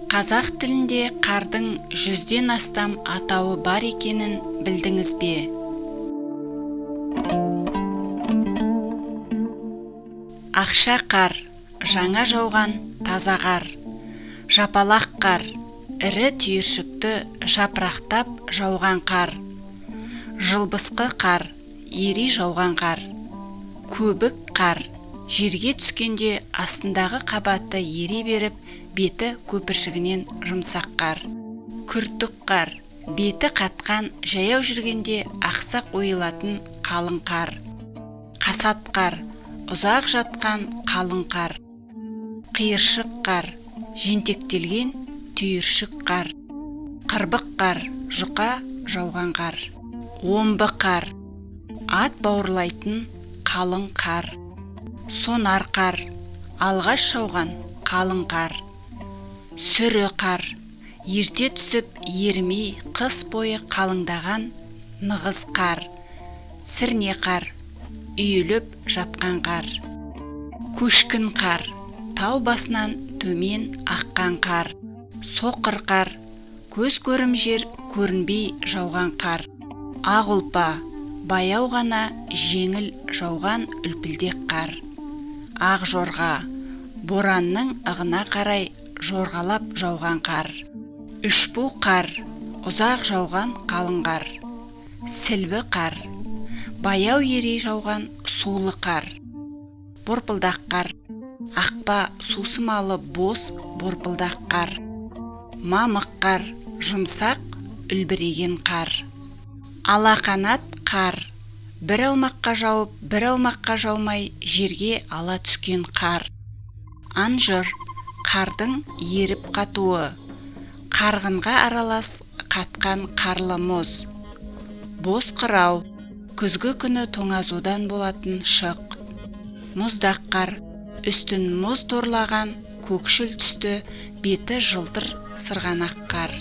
Қазақ тілінде қардың 100-ден астам атауы бар екенін білдіңіз бе? Ақша қар, жаңа жауған таза қар. Жапалақ қар, ірі түйіршікті жапырақтап жауған қар. Жылбысқы қар, ери жауған қар. Көбік қар, жерге түскенде астындағы қабаты ери беріп, беті көпіршігінен жұмсақ қар. Күртік қар, беті қатқан, жаяу жүргенде ақсақ ойылатын қалың қар. Қасат қар, ұзақ жатқан қалың қар. Қиыршық қар, жентектелген түйіршік қар. Қырбық қар, жұқа жауған қар. Омбы қар, ат бауырлайтын қалың қар. Сонар қар, алғаш жауған қалың қар. Сүрі қар, ерте түсіп ермей қыс бойы қалыңдаған нығыз қар. Сірне қар, үйіліп жатқан қар. Көшкін қар, тау басынан төмен аққан қар. Соқыр қар, көз көрім жер көрінбей жауған қар. Ақ ұлпа, баяу ғана жеңіл жауған үлпілдек қар. Ақ жорға, боранның ығына қарай жорғалап жауған қар. Үшбу қар, ұзақ жауған қалың қар. Сілбі қар, баяу ерей жауған сулы қар. Борпылдақ қар, ақпа сусымалы бос борпылдақ қар. Мамық қар, жұмсақ үлбіреген қар. Алақанат қар, бір аумаққа жауып, бір аумаққа жаумай жерге ала түскен қар. Анжыр, қардың еріп қатуы. Қарғынға аралас қатқан қарлы мұз. Боз қырау, күзгі күні тоңазудан болатын шық. Мұздақ қар, үстін мұз торлаған көкшіл түсті, беті жылтыр сырғанақ қар.